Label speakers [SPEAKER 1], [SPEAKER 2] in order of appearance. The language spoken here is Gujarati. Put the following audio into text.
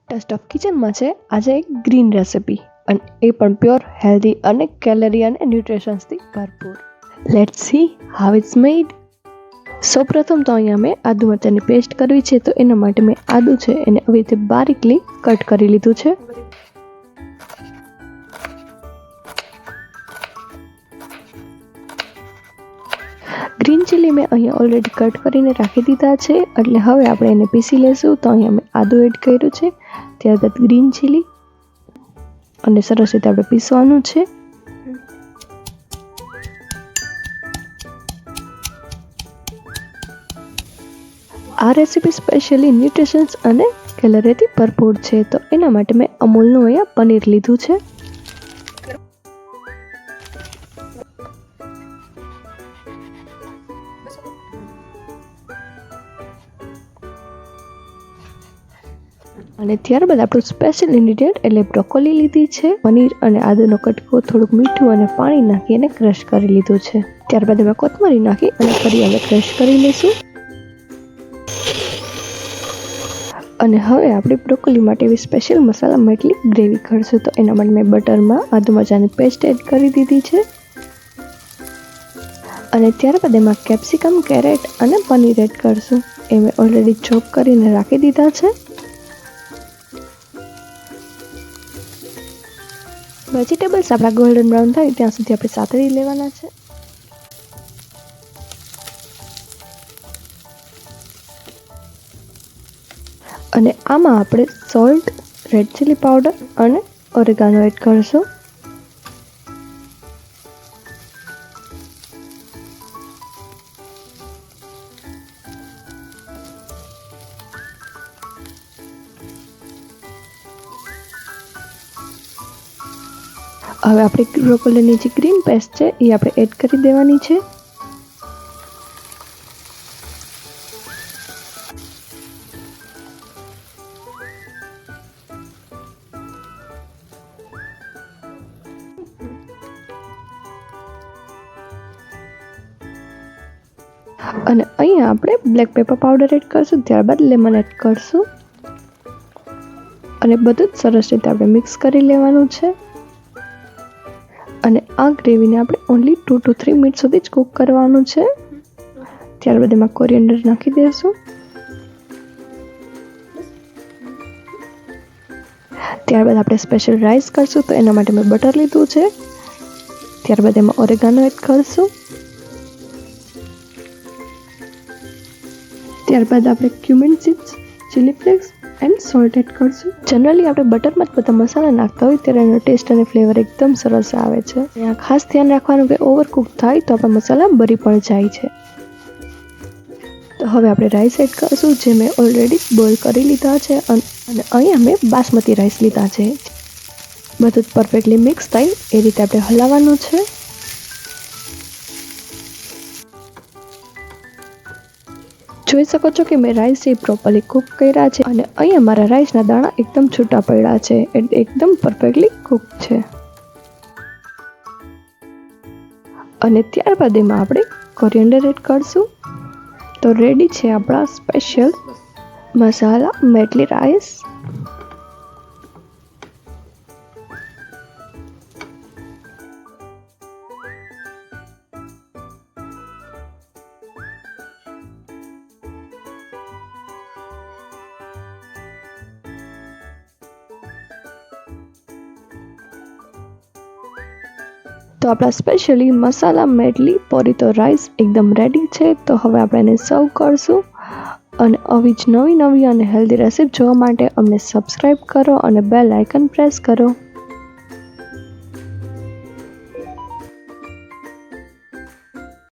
[SPEAKER 1] ટેસ્ટ ઓફ કિચનમાં છે આજે એક ગ્રીન રેસિપી અને એ પણ પ્યોર હેલ્ધી અને કેલરી અને ન્યુટ્રિશન્સથી ભરપૂર. લેટ્સ સી હાઉ ઇટ્સ મેડ. સૌપ્રથમ તો અહીંયા મેં આદુ મરચાંની પેસ્ટ કરવી છે, તો એના માટે મેં આદુ છે એને આવી રીતે બારીકલી કટ કરી લીધું છે. ગ્રીન ચીલી મેં અહીંયા ઓલરેડી કટ કરીને રાખી દીધા છે, એટલે હવે આપણે એને પીસી લેશું. તો અહીંયા મેં આદુ એડ કર્યું છે, ત્યારબાદ ગ્રીન ચીલી અને સરસ રીતે આપણે પીસવાનું છે. આ રેસીપી સ્પેશિયલી ન્યુટ્રિશન્સ અને કેલરીથી ભરપૂર છે, તો એના માટે મેં અમૂલનું અહીંયા પનીર લીધું છે. અને ત્યારબાદ આપણું સ્પેશિયલ ઇન્ગ્રીડિયન્ટ એટલે બ્રોકોલી લીધી છે. પનીર અને આદુનો કટકો, થોડુંક મીઠું અને પાણી નાખી અને ક્રશ કરી લીધું છે. ત્યારબાદ અમે કોથમરી નાખી અને ફરી હવે ક્રશ કરી લઈશું. અને હવે આપણે બ્રોકોલી માટે એવી સ્પેશિયલ મસાલા મેટલી ગ્રેવી કરશું, તો એના માટે મેં બટરમાં આદુ મરચાંની પેસ્ટ એડ કરી દીધી છે. અને ત્યારબાદ એમાં કેપ્સિકમ, કેરેટ અને પનીર એડ કરશું. એ મેં ઓલરેડી ચોપ કરીને રાખી દીધા છે. વેજીટેબલ્સ આપણા ગોલ્ડન બ્રાઉન થાય ત્યાં સુધી આપણે સાતળી લેવાના છે. અને આમાં આપણે સોલ્ટ, રેડ ચીલી પાવડર અને ઓરેગાનો એડ કરશું. હવે આપણે બ્રોકોલીની જે ગ્રીન પેસ્ટ છે એ આપણે એડ કરી દેવાની છે. અને અહીંયા આપણે બ્લેક પેપર પાવડર એડ કરશું, ત્યારબાદ લેમન એડ કરશું અને બધું જ સરસ રીતે આપણે મિક્સ કરી લેવાનું છે. અને આ ગ્રેવીને આપણે ઓન્લી 2 to 3 મિનિટ સુધી જ કૂક કરવાનું છે. ત્યારબાદ એમાં કોરિએન્ડર નાખી દઈશું. ત્યારબાદ આપણે સ્પેશિયલ રાઈસ કરશું, તો એના માટે મેં બટર લીધું છે. ત્યારબાદ એમાં ઓરેગાનો એડ કરશું. ત્યારબાદ આપણે cumin seeds, chilli flakes and salt add કરશું. જનરલી આપણે બટરમાં જ બધા મસાલા નાખતા હોય ત્યારે એનો ટેસ્ટ અને ફ્લેવર એકદમ સરસ આવે છે. અહીંયા ખાસ ધ્યાન રાખવાનું કે ઓવરકુક થાય તો આપણા મસાલા બરી પણ જાય છે. તો હવે આપણે રાઈસ એડ કરશું, જે મેં ઓલરેડી બોઇલ કરી લીધા છે. અને અહીંયા મેં બાસમતી રાઈસ લીધા છે. બધું જ પરફેક્ટલી મિક્સ થાય એ રીતે આપણે હલાવવાનું છે. જોઈ શકો છો કે મેં રાઈસ એ પ્રોપરલી કૂક કર્યા છે અને અહીંયા મારા રાઈસના દાણા એકદમ છૂટા પડ્યા છે, એટલે એકદમ પરફેક્ટલી કૂક છે. અને ત્યારબાદ એમાં આપણે કોરિએન્ડર એડ કરશું. તો રેડી છે આપણા સ્પેશિયલ મસાલા મેટલી રાઈસ. તો આપણા સ્પેશિયલી મસાલા મેડલી પોરીતો રાઈસ એકદમ રેડી છે. તો હવે આપણે એને સર્વ કરશું. અને આવી જ નવી અને હેલ્ધી રેસીપી જોવા માટે અમને સબસ્ક્રાઈબ કરો અને બેલ આઇકન પ્રેસ કરો.